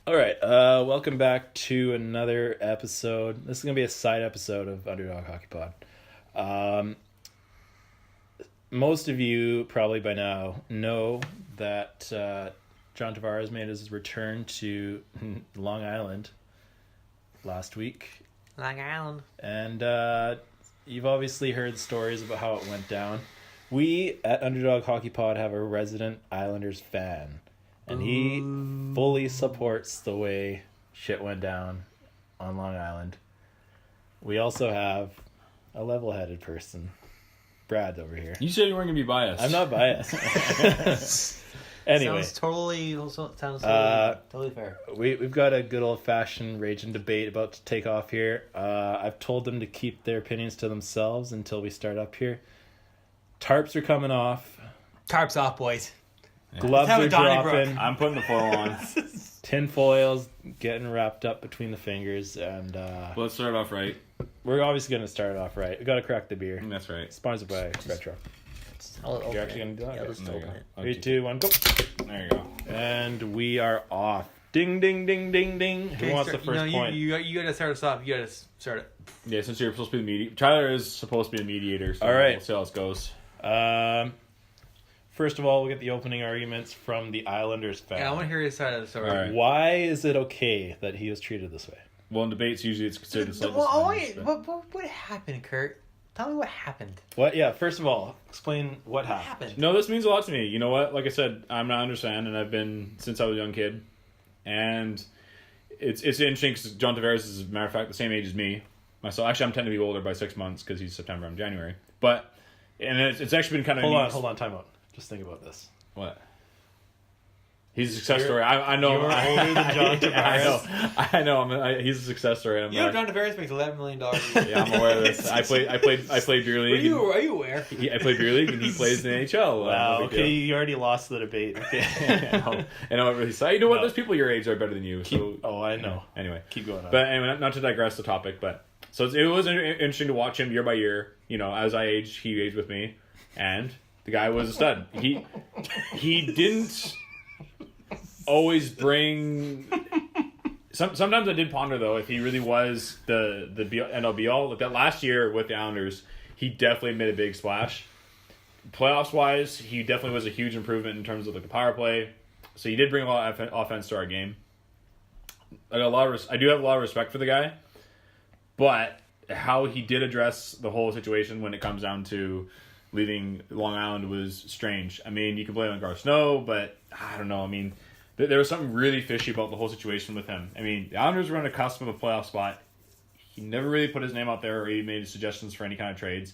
All right, welcome back to another episode. This is going to be a side episode of Underdog Hockey Pod. Most of you probably by now know that John Tavares made his return to Long Island last week. Long Island. And you've obviously heard stories about how it went down. We at Underdog Hockey Pod have a resident Islanders fan. And he fully supports the way shit went down on Long Island. We also have a level-headed person, Brad, over here. You said you weren't going to be biased. I'm not biased. Anyway. Sounds totally fair. We've got a good old-fashioned raging debate about to take off here. I've told them to keep their opinions to themselves until we start up here. Tarps are coming off. Tarps off, boys. Yeah. Gloves are dropping. I'm putting the foil on. Tin foils getting wrapped up between the fingers, and Let's start off right. we're obviously going to start it off right. We got to crack the beer. That's right. Sponsored by Retro. You're actually going to do that? Yeah, Okay. let's There you open go. it. 3, 2, 1, go. There you go. And we are off. Ding, ding, ding, ding, ding. Who wants the first point? You gotta start us off. You gotta start it. Yeah, since you're supposed to be the mediator. Tyler is supposed to be the mediator, so All right. we'll see how this goes. First of all, we'll get the opening arguments from the Islanders fan. Yeah, I want to hear your side of the story. All right. Why is it okay that he was treated this way? Well, in debates, usually it's considered the Well, slightest. what happened, Kurt? Tell me what happened. What? Yeah, first of all, explain what happened. No, this means a lot to me. You know what? Like I said, I'm not understand, and I've been since I was a young kid. And it's interesting because John Tavares is, as a matter of fact, the same age as me. Myself, actually, I'm technically older by 6 months because he's September, I'm January. But, and it's actually been kind of Hold on, time out. Just think about this. What? He's a success story. I know. You're older than John Tavares. I know. He's a success story. I'm You know, like, John Tavares makes $11 million. yeah, I'm aware of this. I played beer league. Are you aware? I played beer league, and he plays in the NHL. Wow, No big okay, deal. you already lost the debate. Okay. I know what really sad. You know what? No. There's people your age that are better than you. So I know. anyway, Keep going on. but anyway, not to digress the topic, but so it was interesting to watch him year by year. You know, as I aged, he aged with me, and the guy was a stud. He didn't always bring. Sometimes I did ponder though if he really was the end all be all. Like that last year with the Islanders, he definitely made a big splash. Playoffs wise, he definitely was a huge improvement in terms of like the power play. So he did bring a lot of offense to our game. I do have a lot of respect for the guy, but how he did address the whole situation when it comes down to leaving Long Island was strange. I mean, you can blame it on Gar Snow, but I don't know. I mean, there was something really fishy about the whole situation with him. I mean, the Islanders were on the cusp of a playoff spot. He never really put his name out there or he made suggestions for any kind of trades.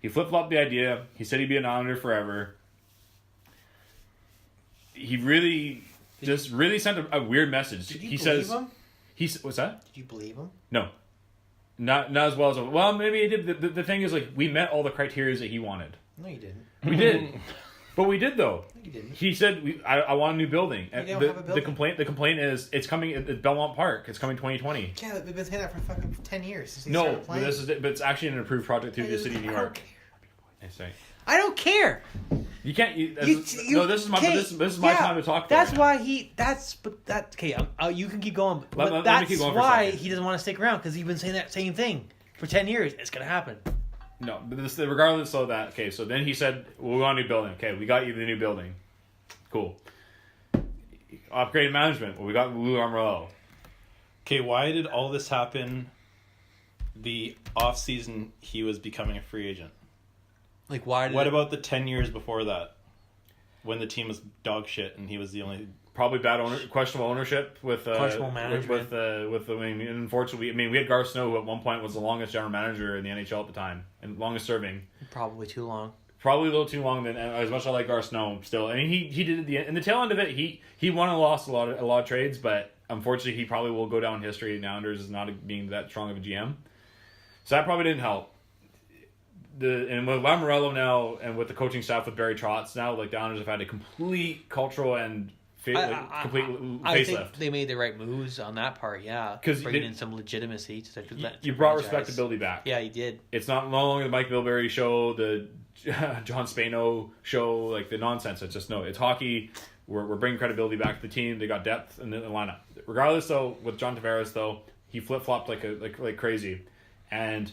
He flip-flopped the idea. He said he'd be an Islander forever. He really sent a weird message. Did you He believe says him? what's that? Did you believe him? No. Not as well as... Well, maybe he did. The thing is, like, we met all the criteria that he wanted. No, you didn't. We did. But we did, though. No, you didn't. He said, I want a new building. You don't the, have a building. The complaint is, it's coming at Belmont Park. It's coming 2020. Yeah, we've been saying that for fucking 10 years. Since they No, started but playing. but it's actually an approved project through the city of New I don't York. care. That's right. I don't care. You can't... this is my yeah, time to talk. That's right why he. Okay. You can keep going. But Let me that's keep going for a why second. he doesn't want to stick around because he's been saying that same thing for 10 years. It's gonna happen. No, but regardless of that, okay, so then he said, we'll go on a new building. Okay, we got you the new building. Cool. Upgraded management. Well, we got Lou Amorello. Okay, why did all this happen the off-season he was becoming a free agent? Like why? What about the 10 years before that? When the team was dog shit and he was the only... Probably questionable ownership with Questionable management. Unfortunately, we had Gar Snow, who at one point was the longest general manager in the NHL at the time and longest serving. Probably too long. Probably a little too long. And as much as I like Gar Snow, still, I mean, he did in the tail end of it. He won and lost a lot of trades, but unfortunately, he probably will go down in history. The Islanders as not being that strong of a GM, so that probably didn't help. And with Lamorello now, and with the coaching staff with Barry Trotz now, like the Islanders have had a complete cultural and complete I facelift. think they made the right moves on that part, yeah. 'Cause bringing in some legitimacy to You brought franchise. respectability back. Yeah, you did. It's no longer the Mike Milbury show, the John Spano show, like the nonsense. It's just, no, it's hockey. We're bringing credibility back to the team. They got depth in the lineup. regardless though, with John Tavares though, he flip flopped like crazy, and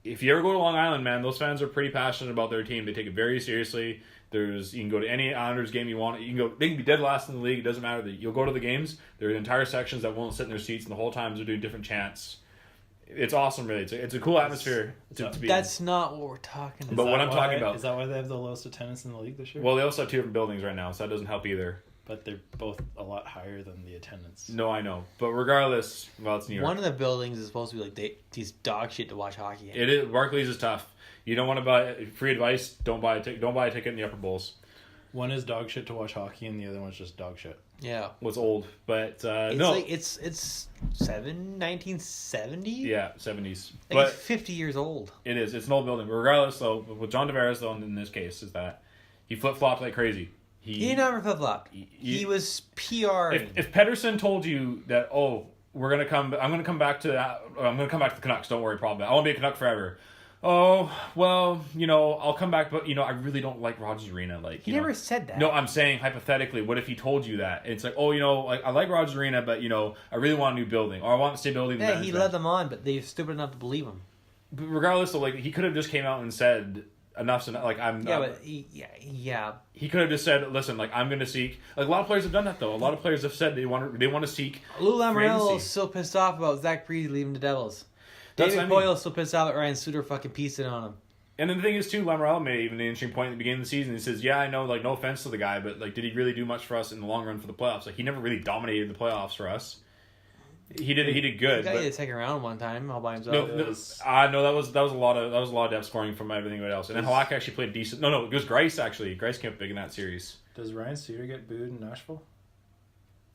if you ever go to Long Island, man, those fans are pretty passionate about their team. They take it very seriously. You can go to any Islanders game you want. They can be dead last in the league. It doesn't matter. You'll go to the games. There are entire sections that won't sit in their seats, and the whole time they're doing different chants. It's awesome, really. It's a cool atmosphere to be. That's not what we're talking about. But what I'm talking about is that why they have the lowest attendance in the league this year? Well, they also have 2 different buildings right now, so that doesn't help either. But they're both a lot higher than the attendance. No, I know. But regardless, well, it's New York. One of the buildings is supposed to be like these dog shit to watch hockey in. It is. Barclays is tough. You don't want to buy free advice. Don't buy a ticket in the upper bowls. One is dog shit to watch hockey, and the other one's just dog shit. Yeah. What's old, but It's no. like it's 1970. Yeah, 70s. Like But it's 50 years old. it is. It's an old building. But regardless, though, with John Tavares, though, in this case, is that he flip flopped like crazy. He never flip flopped. He was PRing. If Pedersen told you that, I'm gonna come back to the Canucks. Don't worry, probably. I won't be a Canuck forever. Oh well, I'll come back, but I really don't like Rogers Arena. Like he never said that. No, I'm saying hypothetically, what if he told you that? It's like, I like Rogers Arena, but I really want a new building, or I want to stay building. Yeah, he led them on, but they're stupid enough to believe him. But regardless, though, like he could have just came out and said enough's enough. Like Yeah. He could have just said, "Listen, like I'm going to seek." Like a lot of players have done that, though. A lot of players have said they want to seek. Lou free agency. Lamoriello is still pissed off about Zach Parise leaving the Devils. That's David what I mean. Boyle is still pissed off at Ryan Suter fucking piecing on him. And then the thing is, too, Lamoriello made even an interesting point at the beginning of the season. He says, "Yeah, I know, like no offense to the guy, but like, did he really do much for us in the long run for the playoffs? Like, he never really dominated the playoffs for us. He did good. He got but, you the second round one time all by himself. no, that was a lot of depth scoring from everything else. And then Halak actually played decent. No, it was Grice actually. Grice came up big in that series. Does Ryan Suter get booed in Nashville?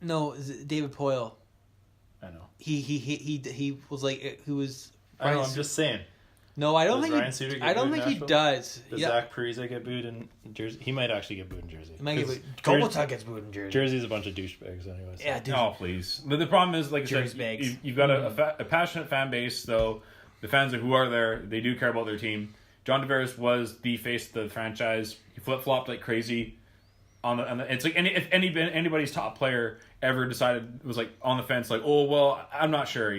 No, David Boyle. I know. He was like who was. I know. I'm just saying. No, I don't Does think Ryan Suter get I don't booed in think he Nashville? does. Does Yeah. Zach Parise get booed in Jersey? He might actually get booed in Jersey. He might get 'Cause booed. Kovalchuk gets booed in Jersey. Jersey's a bunch of douchebags, anyways. Yeah, dude. Oh, please. But the problem is, like I said, Jersey you've got a passionate fan base, though. The fans who are there, they do care about their team. John Tavares was the face of the franchise. He flip-flopped like crazy. It's like if anybody's top player ever was like on the fence, like, oh, well, I'm not sure,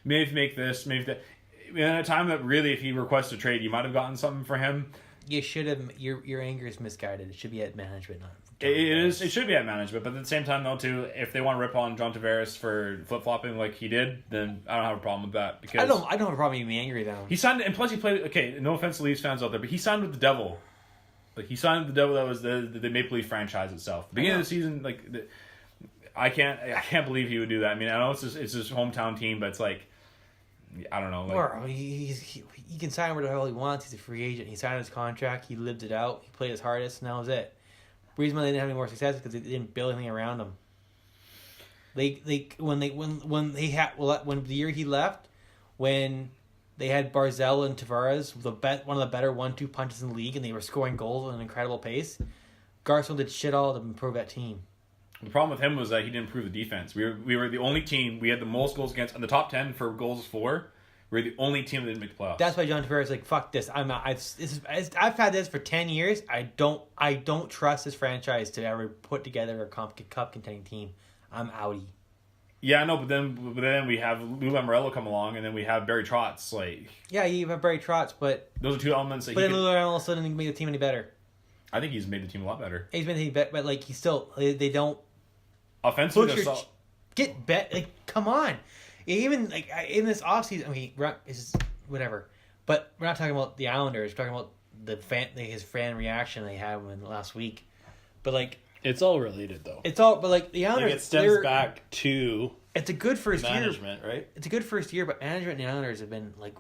maybe make this, maybe that. In a time that really, if he requested a trade, you might have gotten something for him. You should have. Your anger is misguided. It should be at management, not. It is. It should be at management, but at the same time, though, too, if they want to rip on John Tavares for flip flopping like he did, then I don't have a problem with that. Because I don't have a problem being angry though. he signed, and plus he played. Okay, no offense to Leafs fans out there, but he signed with the Devil. Like he signed with the Devil. That was the Maple Leaf franchise itself. The beginning of the season, I can't believe he would do that. I mean, I know it's his hometown team, but it's like. I don't know. Or he can sign whatever the hell he wants. He's a free agent. He signed his contract. He lived it out. He played his hardest, and that was it. The reason why they didn't have any more success is because they didn't build anything around him. When the year he left, when they had Barzell and Tavares, one of the better 1-2 punches in the league, and they were scoring goals at an incredible pace. Garcon did shit all to improve that team. The problem with him was that he didn't improve the defense. We were the only team. We had the most goals against in the top 10 for goals for. We were the only team that didn't make the playoffs. That's why John Tavares is like, fuck this. I've had this for 10 years. I don't trust this franchise to ever put together a cup contending team. I'm outie. Yeah, I know, but then we have Lou Lamoriello come along, and then we have Barry Trotz. Yeah, you have Barry Trotz, but those are two elements. But then Lou Lamoriello all of a sudden didn't make the team any better. I think he's made the team a lot better. He's made the team better, but like he's still they don't. Offensively, get bet. Like, come on. Even like in this offseason, I mean, it's whatever. But we're not talking about the Islanders. We're talking about his fan reaction they had when last week. But like, it's all related though. It's all, but like the Islanders, it stems back to. It's a good first management, year, right? It's a good first year, but management and the Islanders have been like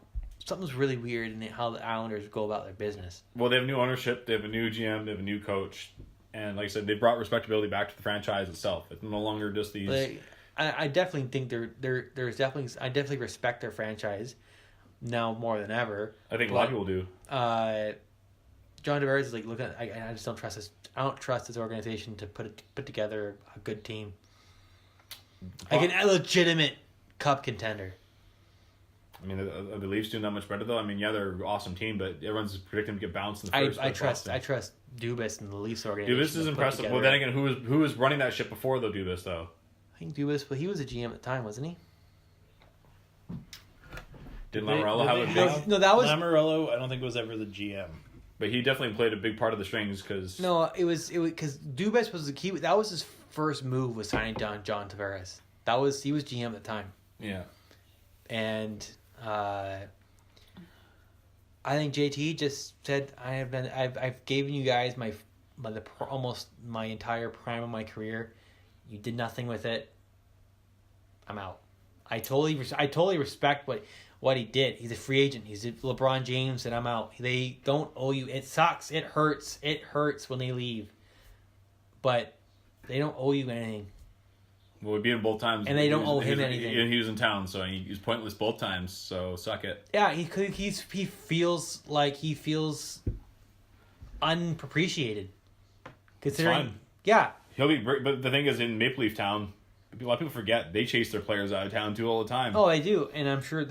something's really weird in how the Islanders go about their business. Well, they have new ownership. They have a new GM. They have a new coach. And like I said, they brought respectability back to the franchise itself. It's no longer just these. Like, I definitely think there's definitely I definitely respect their franchise now more than ever. I think a lot of people do. John Tavares is like I just don't trust this. I don't trust this organization to put together a good team, like a legitimate cup contender. I mean, are the Leafs doing that much better though? I mean, yeah, they're an awesome team, but everyone's predicting them to get bounced in the first. I trust Dubas and the Leafs organization. Dubas is impressive. Well, then again, who was running that ship before though? Dubas though. I think Dubas, but he was a GM at the time, wasn't he? Did Lamoriello have a Did big... they have- No, that was Lamoriello, I don't think was ever the GM. But he definitely played a big part of the strings because... no. It was because Dubas was the key. That was his first move, was signing John Tavares. He was GM at the time, Yeah. and I think JT just said, I've given you guys almost my entire prime of my career. You did nothing with it. I'm out. I totally respect what he did. He's a free agent. He's LeBron James, and I'm out. They don't owe you. It sucks. It hurts. It hurts when they leave, but they don't owe you anything. Well, we beat him both times. And they don't owe him he anything. He was in town, so he was pointless both times, so suck it. Yeah, he feels like he feels unappreciated. Considering, fine. yeah, He'll be great, but the thing is, in Maple Leaf Town, a lot of people forget they chase their players out of town too all the time. oh, I do, and I'm sure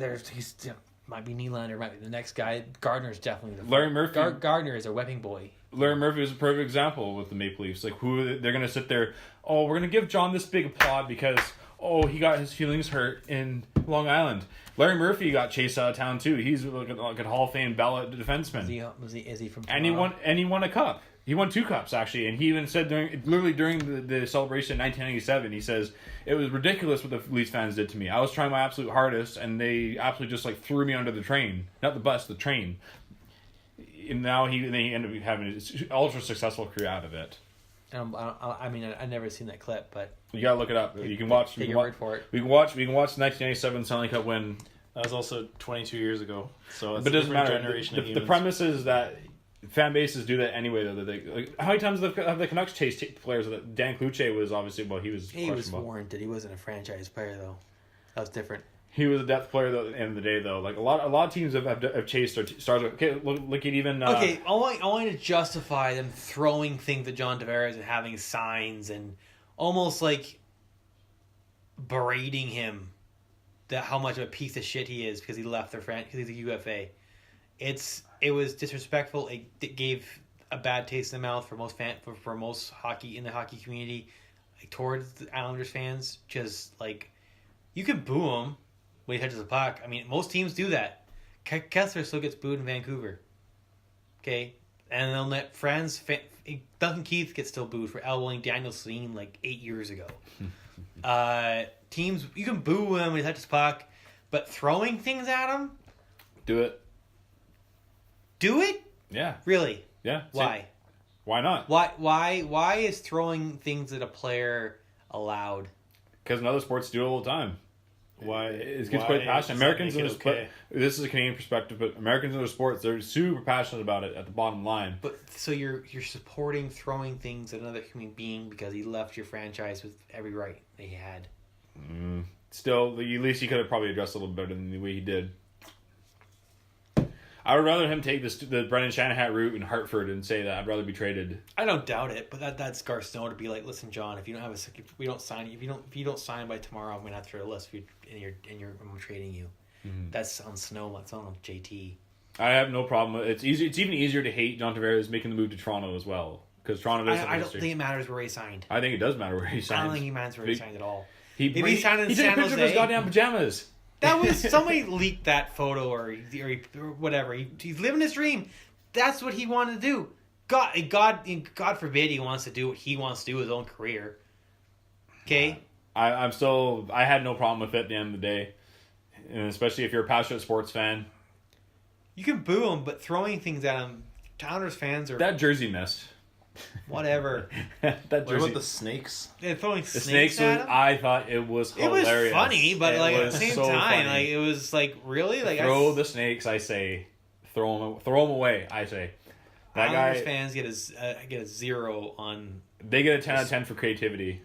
might be Nylander, might be the next guy. Gardner's definitely the Larry Murphy. Gardner is a whipping boy. Larry Murphy is a perfect example with the Maple Leafs. Like, who they're gonna sit there? Oh, we're gonna give John this big applaud because he got his feelings hurt in Long Island. Larry Murphy got chased out of town too. He's like a Hall of Fame ballot defenseman. Is he from Toronto? And he won a cup. He won 2 cups actually, and he even said during the celebration in 1997, he says it was ridiculous what the Leafs fans did to me. I was trying my absolute hardest, and they absolutely just like threw me under the train, not the bus, the train. And now he ended up having an ultra successful career out of it. I mean, I've never seen that clip, but You gotta look it up. You can watch. Take your word for it. We can watch the 1997 Stanley Cup win. That was also 22 years ago. So it's But it doesn't matter. Generation The premise is that fan bases do that anyway. Though how many times have the Canucks chased players? Dan Kluche was obviously he was warranted. He wasn't a franchise player though. That was different. He was a depth player though, at the end of the day though. Like a lot of teams have chased their stars. Okay, look at even. Okay, I want to justify them throwing things at John Tavares and having signs and almost like berating him that how much of a piece of shit he is because he left their because he's a UFA. It was disrespectful. It gave a bad taste in the mouth for most hockey in the hockey community, like, towards the Islanders fans. Just like you can boo him when he touches the puck. I mean, most teams do that. Kessler still gets booed in Vancouver. Okay, and then let Duncan Keith gets still booed for elbowing Daniel Steen like 8 years ago. Teams, you can boo him when he touches the puck, but throwing things at him, do it. Do it? Yeah. Really? Yeah. Why? Why not? Why is throwing things at a player allowed? Because in other sports do it all the time. Why? It gets quite passionate. Americans in okay? This is a Canadian perspective, but Americans in other sports, they're super passionate about it at the bottom line. But so you're supporting throwing things at another human being because he left your franchise with every right that he had. Still, at least he could have probably addressed it a little better than the way he did. I would rather him take the Brendan Shanahan route in Hartford and say that I'd rather be traded. I don't doubt it, but that's Gar Snow to be like, listen, John, if you don't have if we don't sign you, if you don't sign by tomorrow, I'm gonna have to throw a list I'm trading you. Mm-hmm. That's on Snow. That's on JT. I have no problem. It's easy. It's even easier to hate John Tavares making the move to Toronto as well because Toronto doesn't. I don't think it matters where he signed. I think it does matter where he signed. I don't think he matters where he signed at all. He signed in he San took a picture of his Jose. goddamn pajamas. That was somebody leaked that photo or whatever. He's living his dream. That's what he wanted to do. God forbid he wants to do what he wants to do with his own career. Okay. I had no problem with it at the end of the day, and especially if you're a passionate sports fan. You can boo him, but throwing things at him, Towners fans are that jersey missed. Whatever. That jersey. What about the snakes? They're throwing the snakes at him? I thought it was hilarious. It was funny, but at the same time, funny. like it was like really like throw the snakes. I say, throw them away. I say, that Islanders guy. Fans get a 0 on. They get a 10 out of 10 for creativity.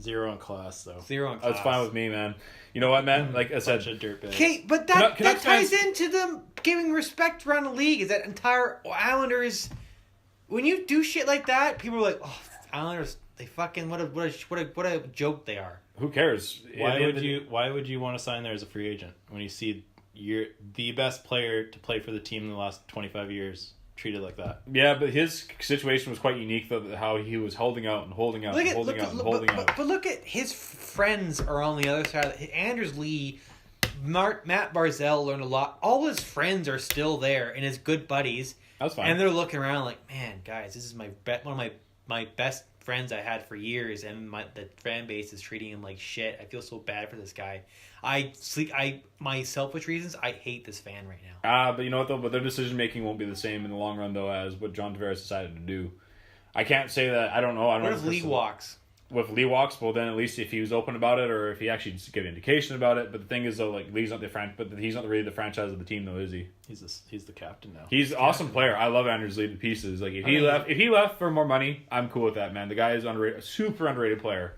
0 on class, though. 0 on class. That's fine with me, man. You know what, man? Like I said, okay, but that ties into them giving respect around the league. Is that entire Islanders? When you do shit like that, people are like, "Oh, Islanders, they fucking what a joke they are." Who cares? Why would you want to sign there as a free agent when you see you're the best player to play for the team in the last 25 years? treated like that. Yeah, but his situation was quite unique, though, how he was holding out and holding out and holding out and holding out. But look at his friends are on the other side. Anders Lee, Matt Barzell learned a lot. All his friends are still there and his good buddies. That's fine. And they're looking around like, man, guys, this is one of my best friends I had for years, and the fan base is treating him like shit. I feel so bad for this guy. My selfish reasons, I hate this fan right now. But you know what, though? But their decision making won't be the same in the long run, though, as what John Tavares decided to do. I can't say that. I don't know. What if Lee walks? With Lee walks, well, then at least if he was open about it, or if he actually just gave an indication about it. But the thing is, though, like Lee's not but he's not really the franchise of the team, though, is he? He's the captain now. He's an awesome player. I love Anders Lee to pieces. Like if he left for more money, I'm cool with that, man. The guy is underrated, super underrated player.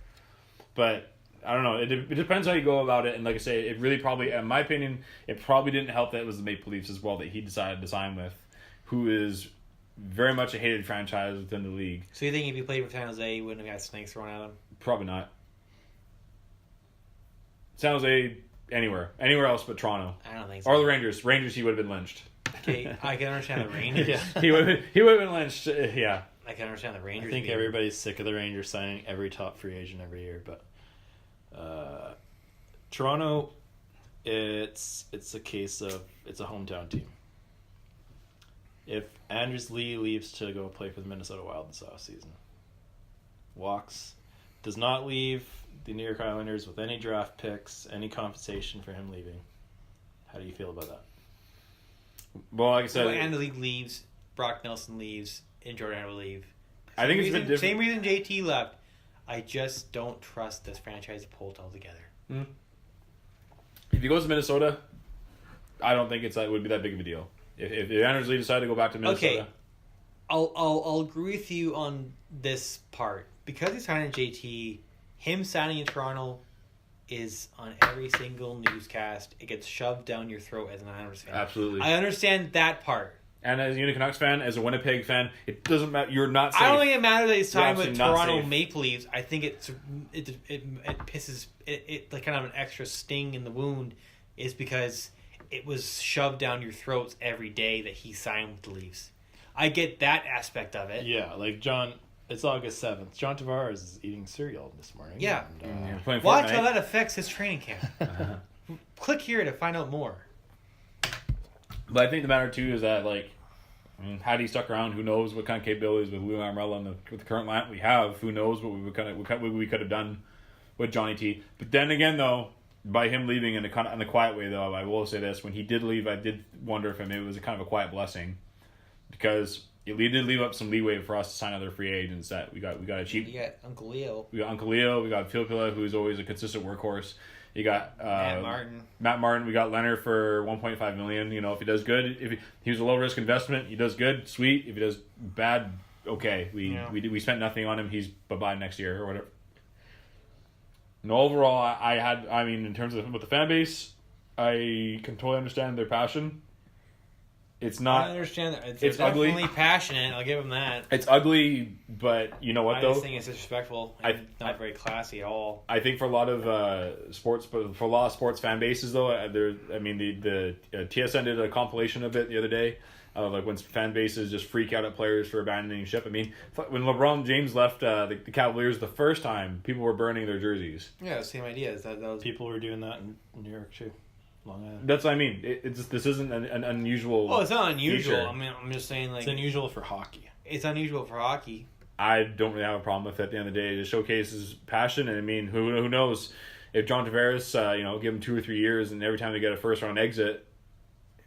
But I don't know. It depends how you go about it. And like I say, it really probably, in my opinion, it probably didn't help that it was the Maple Leafs as well that he decided to sign with, who is very much a hated franchise within the league. So you think if he played with San Jose, he wouldn't have got snakes thrown at him? Probably not. San Jose, anywhere else but Toronto. I don't think so. Or the Rangers. Rangers, he would have been lynched. Okay, I can understand the Rangers. Yeah. He would have been lynched. Yeah. I can understand the Rangers. I think everybody's sick of the Rangers signing every top free agent every year, but Toronto, it's a case of it's a hometown team. If Anders Lee leaves to go play for the Minnesota Wild this offseason, does not leave the New York Islanders with any draft picks, any compensation for him leaving. How do you feel about that? Well, like I said, and the league leaves, Brock Nelson leaves, and Jordan will leave. I think it's a bit different. Same reason JT left. I just don't trust this franchise to pull it all together. Mm-hmm. If he goes to Minnesota, I don't think it would be that big of a deal. If Anders Lee decided to go back to Minnesota, okay, I'll agree with you on this part because he's signing JT. Him signing in Toronto is on every single newscast. It gets shoved down your throat as an Islanders fan. Absolutely, I understand that part. And as a Union Canucks fan, as a Winnipeg fan, it doesn't matter. You're not safe. I don't think it matters that he's signed with absolutely not Toronto safe. Maple Leafs. I think it pisses it like kind of an extra sting in the wound is because it was shoved down your throats every day that he signed with the Leafs. I get that aspect of it. Yeah, like it's August 7th. John Tavares is eating cereal this morning. Yeah. And, Playing Watch Fortnite. how that affects his training camp. Click here to find out more. But I think the matter too is that had he stuck around, who knows what kind of capabilities with Lou Lamoriello and with the current lineup we have? Who knows what we could have done with Johnny T? But then again, though, by him leaving in the quiet way, though, I will say this: when he did leave, I did wonder if it was a kind of a quiet blessing, because it did leave up some leeway for us to sign other free agents that we got a cheap. You got Uncle Leo. We got Uncle Leo. We got Filipilla, who's always a consistent workhorse. You got Matt Martin. We got Leonard for $1.5 million. You know, if he does good, if he was a low risk investment, he does good, sweet. If he does bad, okay. We spent nothing on him. He's bye next year or whatever. No, overall, in terms of with the fan base, I can totally understand their passion. It's not. I understand that. It's definitely ugly. Passionate. I'll give him that. It's ugly, but you know what I though? just think it's disrespectful and not very classy at all. I think for a lot of sports fan bases though, the TSN did a compilation of it the other day, like when fan bases just freak out at players for abandoning ship. I mean, when LeBron James left the Cavaliers the first time, people were burning their jerseys. Yeah, same idea. That was people were doing that in New York too. Long Island. That's what I mean. This isn't an unusual. Well, it's not unusual. feature. I mean, I'm just saying It's unusual for hockey. It's unusual for hockey. I don't really have a problem with it at the end of the day. It showcases passion, and I mean, who knows if John Tavares, give him 2 or 3 years, and every time they get a first round exit,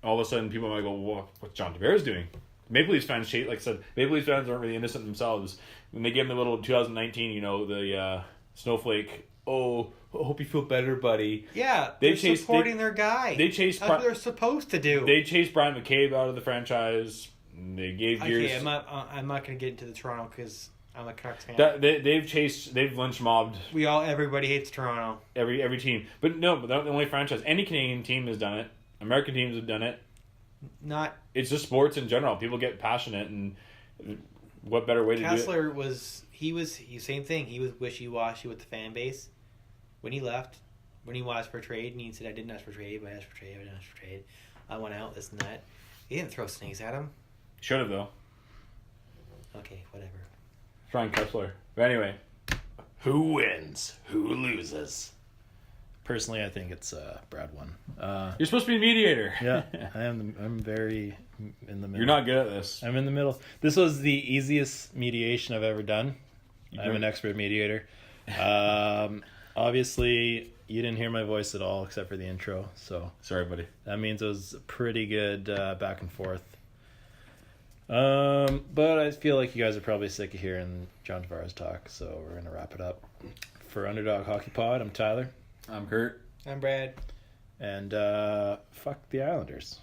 all of a sudden people might go, well, what's John Tavares doing? Maple Leafs fans, like I said, Maple Leafs fans aren't really innocent themselves. When they gave him the little 2019, the snowflake. Oh, hope you feel better, buddy. Yeah, they're supporting their guy. That's what they're supposed to do. They chased Brian McCabe out of the franchise. They gave years. Okay, I'm not going to get into the Toronto because I'm a Canucks fan. They've lynch mobbed. Everybody hates Toronto. Every team, but they're the only franchise. Any Canadian team has done it. American teams have done it. It's just sports in general. People get passionate, and what better way to do it? Kessler was same thing. He was wishy-washy with the fan base. When he left, when he asked for a trade, and he said, I didn't ask for a trade, but I asked for a trade, I didn't ask for a trade. I went out, this and that. He didn't throw snakes at him. Should have, though. Okay, whatever. Trying Kessler. But anyway. Who wins? Who loses? Personally, I think it's Brad won. You're supposed to be a mediator. Yeah, I'm very in the middle. You're not good at this. I'm in the middle. This was the easiest mediation I've ever done. I'm an expert mediator. Obviously, you didn't hear my voice at all except for the intro, so Sorry, buddy. that means it was pretty good back and forth. But I feel like you guys are probably sick of hearing John Tavares talk, so we're gonna wrap it up. For Underdog Hockey Pod, I'm Tyler, I'm Kurt. I'm Brad. and fuck the Islanders.